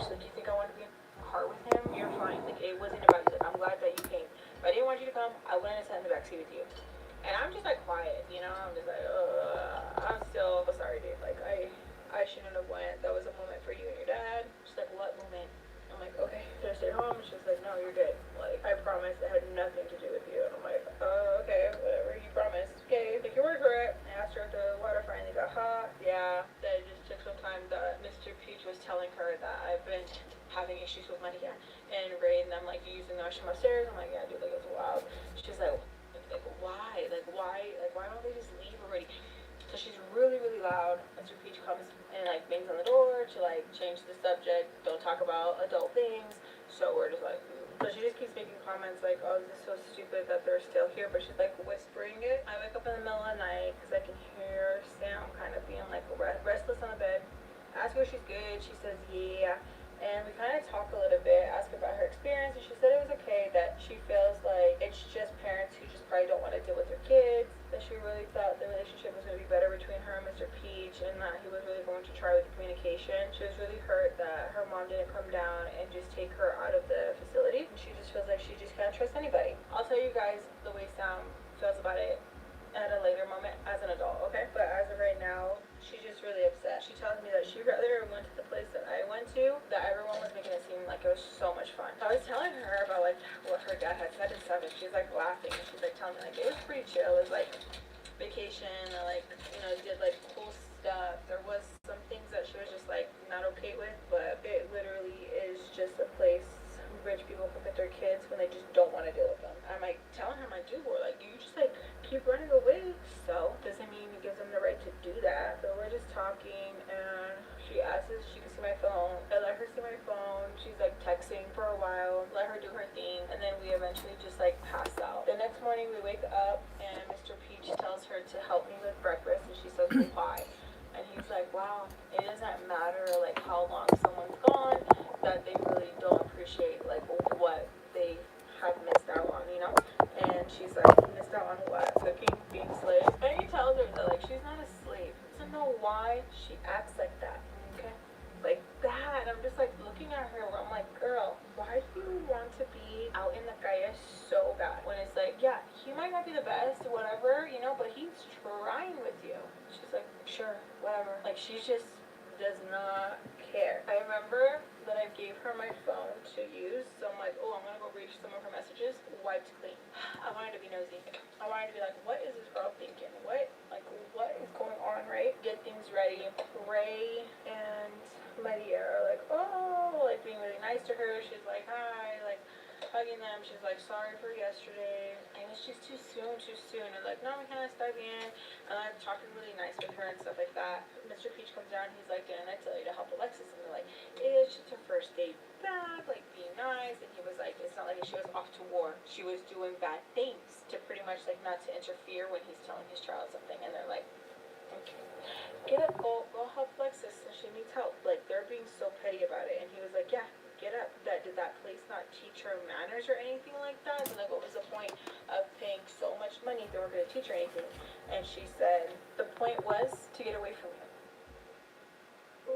She's like, you think I want to be in a car with him? You're fine. Like, it wasn't about you. Like, I'm glad that you came. If I didn't want you to come, I wouldn't have sat in the backseat with you. And I'm just like quiet, you know? I'm just like, I'm still sorry, dude. Like, I shouldn't have went. That was a moment for you and your dad. She's like, what moment? I'm like, okay, should I stay home? She's like, no, you're good. Like, I promise it had nothing to do with you. And I'm like, okay, whatever, you promised. Okay, take your word for it. I asked her if the water finally got hot. Yeah, that it just took some time. That Mr. Peach was telling her that I've been having issues with money, yeah. And Ray and them, like, using the washroom upstairs. I'm like, yeah, dude, like, it's wild. She's like, why? Like, why don't they just leave already? So she's really, really loud. Mr. Peach comes and like bangs on the door to like change the subject. Don't talk about adult things. So we're just like, So she just keeps making comments like, oh, this is so stupid that they're still here. But she's like whispering it. I wake up in the middle of the night because I can hear Sam kind of being like restless on the bed. Ask her if she's good. She says, yeah. And we kind of talk a little bit, ask her about her experience, and she said it was okay, that she feels like it's just parents who just probably don't want to deal with their kids, that she really thought the relationship was going to be better between her and Mr. Peach, and that he was really going to try with the communication. She was really hurt that her mom didn't come down and just take her out of the facility, and she just feels like she just can't trust anybody. I'll tell you guys the way Sam feels about it at a later moment as an adult, okay? But as of right now, she's just really upset. She tells me that she'd rather went to the place that I went to, that everyone was making it seem like it was so much fun. So I was telling her about like what her dad had said and stuff, and she's like laughing, and she's like telling me like it was pretty chill. It was like vacation, or like, you know, did like cool stuff. There was some things that she was just like not okay with, but it literally is just a place rich people can put their kids when they just don't want to deal with them. I'm like telling her, my dude, like, you just like keep running away. So doesn't mean it gives them the right to do that. So we're just talking, and she asks if she can see my phone. I let her see my phone. She's like texting for a while, let her do her thing, and then we eventually just like pass out. The next morning we wake up, and Mr. Peach tells her to help me with breakfast, and she says, why? And he's like, wow, it doesn't matter like how long someone's gone, that they really don't appreciate like what they have missed out on, you know? And she's like, missed out on what? Cooking, being slave. And he tells her that like she's not a slave. He doesn't know why she acts like that, okay? Like that. I'm just like looking at her, I'm like, girl, why do you want to be out in the calle so bad? When it's like, yeah, he might not be the best, whatever, you know, but he's trying with you. She's like, sure, whatever. Like, she just does not care. I remember that I gave her my phone to use, so I'm like, oh, I'm gonna go read some of her messages, wiped clean. I wanted to be nosy. I wanted to be like, what is this girl thinking? What is going on, right? Get things ready. Ray and Maria are like, oh, like being really nice to her. She's like, hi, like hugging them. She's like, sorry for yesterday. And it's just too soon. And like, no, we kind of start in. And I'm talking really nice with her and stuff like that. Mr. Peach comes down. He's like, didn't I tell you to help Alexis? And they're like, it's just her first day back. Like, be nice. And he was like, it's not like she was off to war. She was doing bad things to pretty much like not to interfere when he's telling his child something. And they're like, okay, get up, go help Alexis. She needs help. Like, they're being so petty about it. And he was like, yeah, get up. Did that place not teach her manners or anything like that? And like, what was the point of paying so much money if they weren't going to teach her anything? And she said, the point was to get away from you.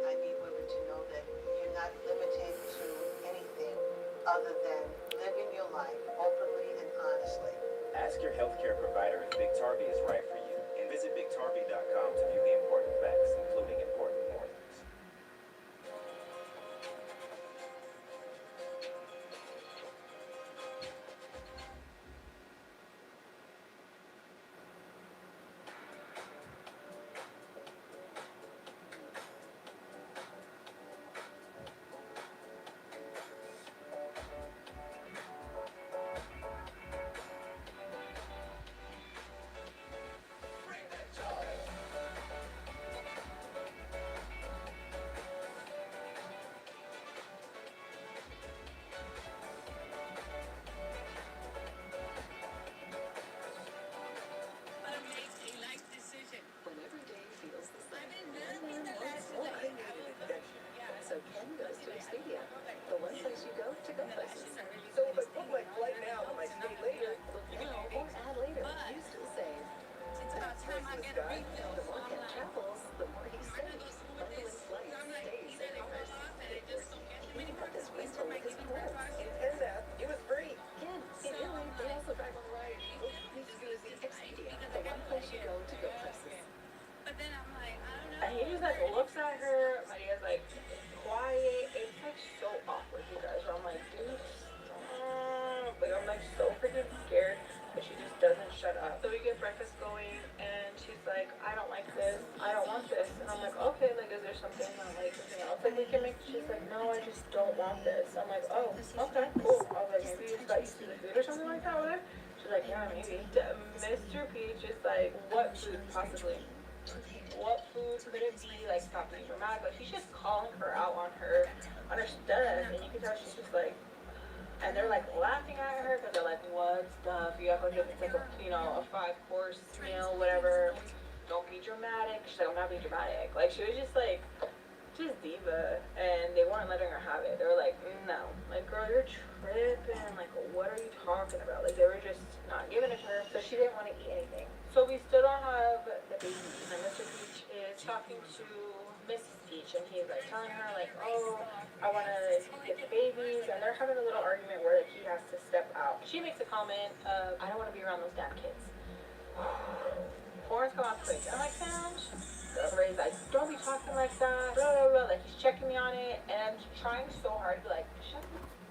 I need women to know that you're not limited to anything other than living your life openly and honestly. Ask your healthcare provider if Biktarvy is right for you, and visit Biktarvy.com to view the important facts, including important warnings. like quiet. It's like so awkward, you guys. Where I'm like, dude, stop. Like I'm like so freaking scared, but she just doesn't shut up. So we get breakfast going, and she's like, I don't like this. I don't want this. And I'm like, okay, like is there something that like something else like we can make? She's like, no, I just don't want this. I'm like, oh, okay, cool. I was like, maybe you just got used to the food or something like that with her. She's like, yeah, maybe. Mr. Peach is like, what food possibly? What food could it be? Like, stop being dramatic. Like, he's just calling her out on her stuff, and you can tell she's just like, and they're like laughing at her because they're like, what stuff? You act like it's like a, you know, a 5-course meal, whatever. Don't be dramatic. She's like, I'm not being dramatic. Like, she was just like, just diva, and they weren't letting her have it. They were like, no, like, girl, you're tripping. Like, what are you talking about? Like, they were just not giving it to her, so she didn't want to eat anything. So we still don't have the baby, and Mr. Peach is talking to Mrs. Peach, and he's like telling her like, oh, I want to get the babies, and they're having a little argument where like, he has to step out. She makes a comment of, I don't want to be around those damn kids. Florence got on quick. I'm like, Sam, Ray's like, don't be talking like that, blah, blah, blah. Like, he's checking me on it, and I'm trying so hard to be like, shut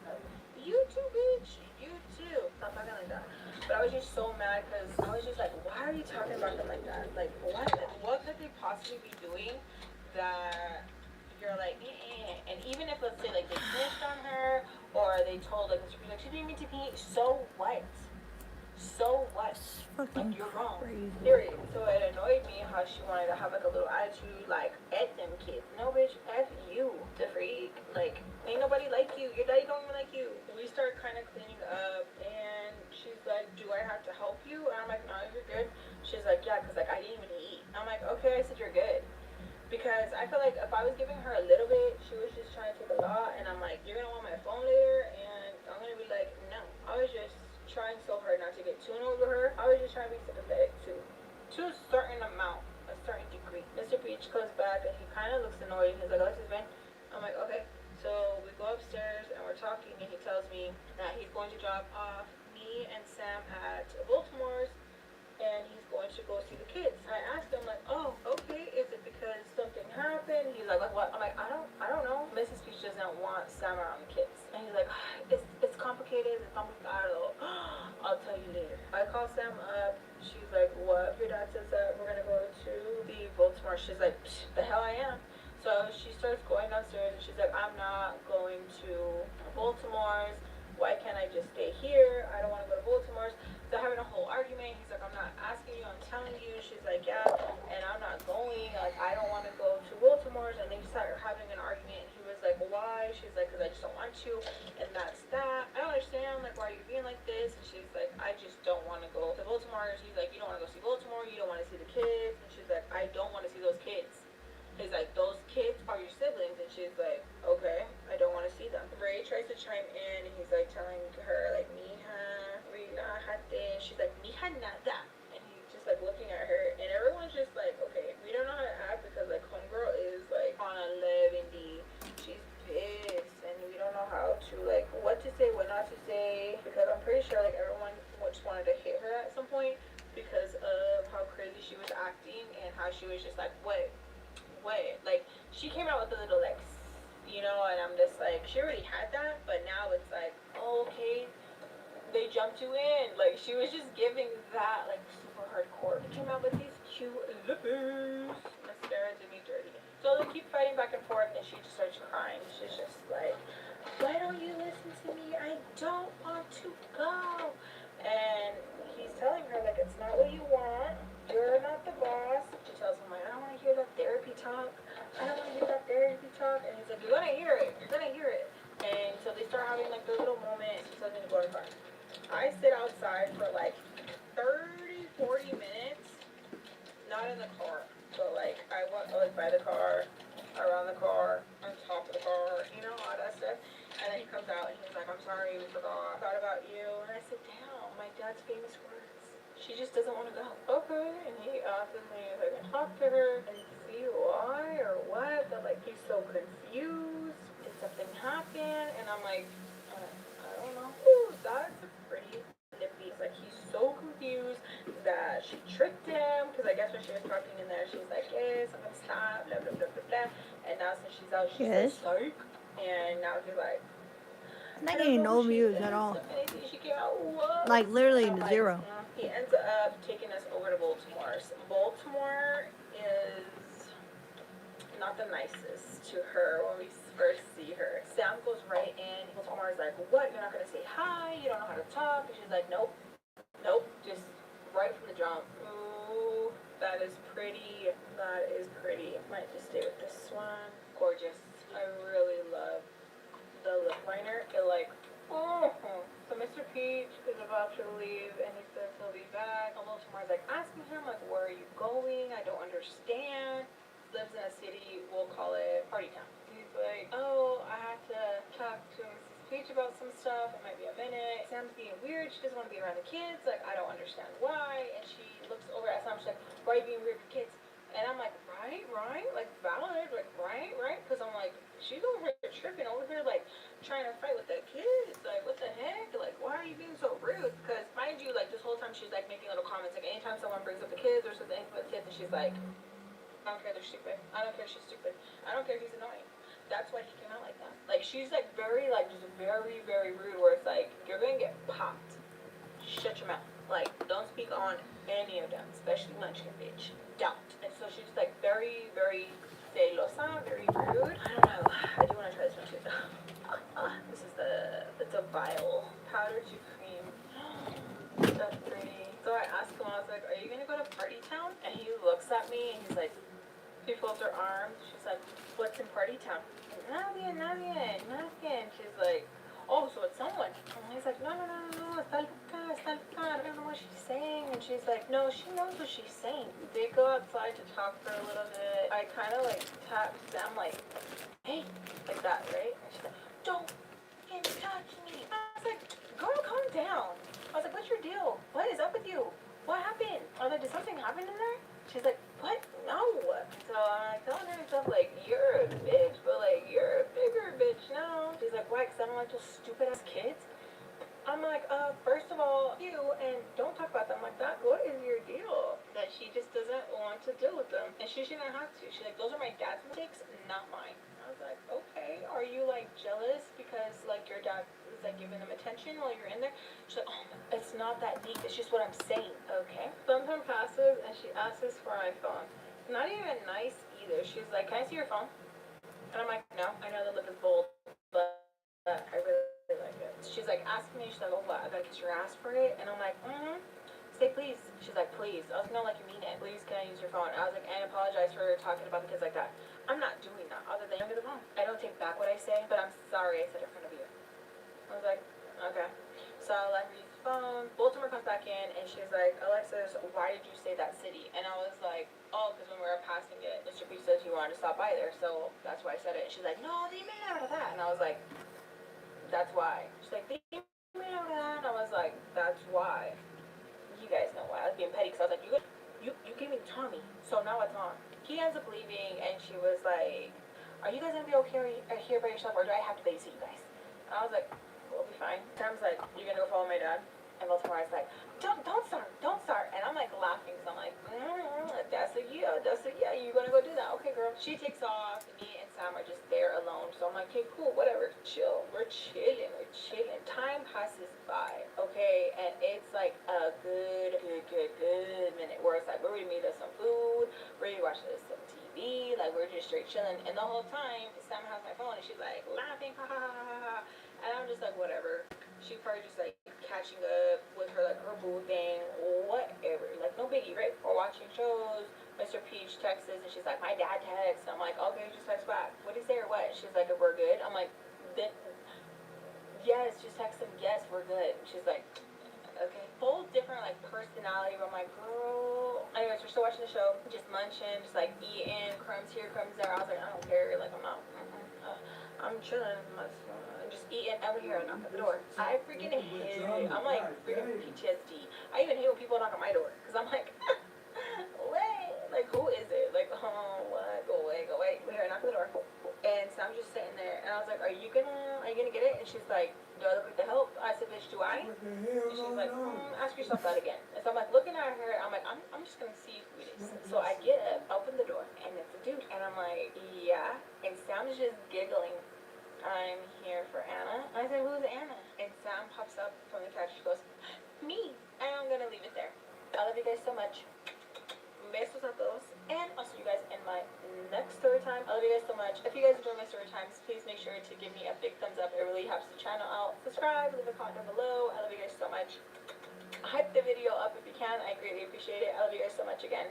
up. You too, bitch. You too. Stop talking like that. But I was just so mad because I was just like, why are you talking about them like that? Like, what could they possibly be doing that you're like, and even if, let's say, like, they snitched on her, or they told, like, like, she didn't mean to pee, so what? So what? Like, you're wrong. Period. So it annoyed me how she wanted to have like a little attitude, like, F them kids. No, bitch, F you, the freak. Like, ain't nobody like you. Your daddy don't even like you. We start kind of cleaning up, and she's like, do I have to help you? And I'm like, no, you're good. She's like, yeah, because like I didn't even eat. I'm like, okay. I said, you're good. Because I feel like if I was giving her a little bit, she was just trying to take a lot, and I'm like, you're gonna want my phone later, and I'm gonna be like, no. I was just trying so hard not to get too annoyed with her. I was just trying to be sympathetic to a certain amount, a certain degree. Mr. Peach comes back and he kind of looks annoyed. He's like, Alexis, Ben. I'm like, okay. So we go upstairs and we're talking, and he tells me that he's going to drop off me and Sam at Baltimore's, and he's going to go see the kids. I asked him like, oh, okay, is it because something happened? He's like what? I'm like, I don't know. Mrs. Peach doesn't want Sam around the kids. And he's like, it's complicated, it's complicado. I'll tell you later. I call Sam up. She's like, what? Your dad says that we're gonna go to the Baltimore. She's like, the hell I am. So she starts going downstairs, and she's like, I'm not going to Baltimore's. Why can't I just stay here? I don't want to go to Baltimore's. They're having a whole argument. He's like, I'm not asking you, I'm telling you. She's like, yeah, and I'm not going. Like, I don't want to go to Baltimore's. And they started having an argument. And he was like, why? She's like, because I just don't want you. And that's that. I don't understand. Like, why are you being like this? And she's like, I just don't want to go to Baltimore's. He's like, you don't want to go see Baltimore. You don't want to see the kids. And she's like, I don't want to see those kids. He's like, those kids are your siblings. And she's like, okay, I don't want to see them. Ray tries to chime in, and he's like telling her, like, mija, relájate. She's like, mija nada. And he's just like looking at her, and everyone's just like, okay, we don't know how to act because like homegirl is like on 11D. She's pissed, and we don't know how to, like, what to say, what not to say, because I'm pretty sure like everyone just wanted to hit her at some point because of how crazy she was acting and how she was just like, what? Like, she came out with a little, like, you know, and I'm just like, she already had that, but now it's like, oh, okay, they jumped you in. Like, she was just giving that, like, super hardcore. They came out with these cute lippers. Mascara did me dirty. So they keep fighting back and forth, and she just starts crying. She's just like, why don't you listen to me? I don't want to go. And he's telling her, like, it's not what you want. You're not the boss. She tells him, like, I don't want to hear that therapy talk. I don't want to hear that therapy talk. And he's like, you're going to hear it. You're going to hear it. And so they start having, like, their little moment. She tells me to go to the car. I sit outside for, like, 30, 40 minutes. Not in the car. So, like, I walk, like, by the car, around the car, on top of the car, you know, all that stuff. And then he comes out, and he's like, I'm sorry, we forgot. I thought about you. And I said, damn, my dad's famous words. She just doesn't want to go. Okay. And he asks me if I can talk to her and see why or what. But, like, he's so confused. Did something happen? And I'm like, I don't know. Ooh, that's pretty nippy. It's like, he's so confused that she tricked him. Because I guess when she was talking in there, she's like, yes, I'm going to stop, blah, blah, blah, blah, blah. And now since she's peace out. She said, Yes. psych. And now she's like, I'm not I don't getting know no who she views is. at all. If anything, she came out, what? Like literally And I'm like, zero. He ends up taking us over to Baltimore. So Baltimore is not the nicest to her when we first see her. Sam goes right in. Baltimore is like, what? You're not going to say hi? You don't know how to talk? And she's like, nope. Nope. Just right from the jump. Ooh, that is pretty. That is pretty. Might just stay with this one. Gorgeous. I really love the lip liner. It like, oh. So Mr. Peach is about to leave and he says he'll be back. And little Tamar's like asking him like, where are you going? I don't understand. Lives in a city, we'll call it Party Town. He's like, oh, I have to talk to Mrs. Peach about some stuff. It might be a minute. Sam's being weird. She doesn't want to be around the kids. Like, I don't understand why. And she looks over at Sam. She's like, why are you being weird with kids? And I'm like, right, like valid, like right, because I'm like, she's over here tripping over here, like trying to fight with the kids, like what the heck, like why are you being so rude? Because mind you, like this whole time she's like making little comments, like anytime someone brings up the kids or says anything with the kids, and she's like, I don't care, they're stupid. I don't care, she's stupid. I don't care, he's annoying. That's why he came out like that. Like she's like very, like just very, very rude. Where it's like you're gonna get popped. Shut your mouth. Like don't speak on any of them, especially Munchkin bitch. Don't. And so she's like very, very celosa, very rude. I don't know. I do want to try this one too. This is it's a vial powder to cream. That's pretty. So I asked him, I was like, are you gonna go to Party Town? And he looks at me and he's like, he folds her arms. She's like, what's in Party Town? Nothing. She's like, oh, so it's someone. And he's like, no, está loca. I don't know what she's saying. And she's like, no, she knows what she's saying. They go outside to talk for a little bit. I kind of like tap Sam like, hey, like that, right? And she's like, don't fucking touch me. I was like, girl, calm down. I was like, what's your deal? What is up with you? What happened? I was like, did something happen in there? She's like, what? No. So I'm like telling her stuff like, you're a bitch, but like, you're a bigger bitch now. She's like, why? Because I don't like those stupid ass kids. I'm like, first of all, you, and don't talk about them like that. What is your deal? That she just doesn't want to deal with them. And she shouldn't have to. She's like, those are my dad's mistakes, not mine. I was like, okay, are you like jealous because like your dad is like giving them attention while you're in there? She's like, oh, it's not that deep. It's just what I'm saying, okay? Sometime passes and she asks for my phone. Not even nice either. She's like, can I see your phone? And I'm like, no, I know the lip is bold, but I really like it. She's like, ask me. She's like, oh, what? I gotta kiss your ass for it? And I'm like, say please. She's like, please. I was like, no, like you mean it. Please, can I use your phone? I was like, and apologize for talking about the kids like that. I'm not doing that other than get the phone. I don't take back what I say, but I'm sorry I said it in front of you. I was like, okay. So I let her use the phone. Baltimore comes back in and she's like, Alexis, why did you say that city? And I was like, oh, because when we were passing it, Mr. P said he wanted to stop by there, so that's why I said it. And she's like, no, they made out of that. And I was like, that's why. She's like, they made out of that. And I was like, that's why. You guys know why. I was being petty because I was like, you gave me Tommy, so now it's on. He ends up leaving and she was like, are you guys going to be okay here by yourself or do I have to babysit you guys? And I was like, we'll be fine. Sam's like, you're gonna go follow my dad? And Baltimore's like, don't start. And I'm like laughing because I'm like, that's a yeah, you're gonna go do that. Okay, girl. She takes off. Me and Sam are just there alone. So I'm like, okay, cool, whatever. Chill. We're chilling. Time passes by, okay? And it's like a good minute where it's like, we're ready to meet us some food. We're ready to watch some TV. Like, we're just straight chilling. And the whole time, Sam has my phone and she's like laughing, ha ha ha ha ha. And I'm just like, whatever. She probably just like catching up with her like her boo thing, whatever. Like no biggie, right? We're watching shows. Mr. Peach texts and she's like, my dad texts. I'm like, okay, just text back. What is there? What? She's like, if we're good. I'm like, then yes, just text him. Yes, we're good. She's like, okay. Full different like personality. Where I'm like, girl. Anyways, we're still watching the show, just munching, just like eating, crumbs here, crumbs there. I was like, I don't care. Like I'm not. I'm chilling. Just eating over here and knock at the door. I freaking hate it. I'm like freaking PTSD. I even hate when people knock on my door because I'm like, wait, like who is it? Like, oh, what? Go away. We're here, knock at the door. And so I'm just sitting there, and I was like, are you gonna get it? And she's like, do I look like the help? I said, bitch, do I? And she's like, ask yourself that again. And so I'm like looking at her, I'm like, I'm just gonna see who it is. So I get up, open the door, and it's a dude. And I'm like, yeah. And Sam's just giggling. I'm here for Anna. I said, who's Anna? And Sam pops up from the couch. She goes, me. And I'm gonna leave it there. I love you guys so much. Besos a todos. And I'll see you guys in my next story time. I love you guys so much. If you guys enjoy my story times, please make sure to give me a big thumbs up. It really helps the channel out. Subscribe, leave a comment down below. I love you guys so much. Hype the video up if you can. I greatly appreciate it. I love you guys so much again.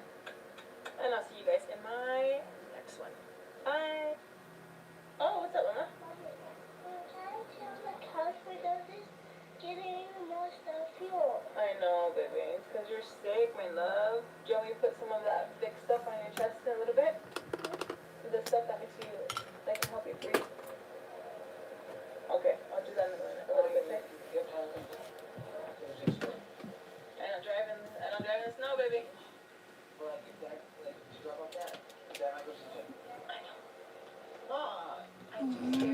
And I'll see you guys in my next one. Bye. Oh, what's up, Luna? Getting more stuff here. I know, baby. It's because you're sick, my love. Do you want me to put some of that thick stuff on your chest a little bit? The stuff that makes you, that can help you breathe. Okay, I'll do that in a minute. A little bit, okay? I don't drive in the snow, baby. I know.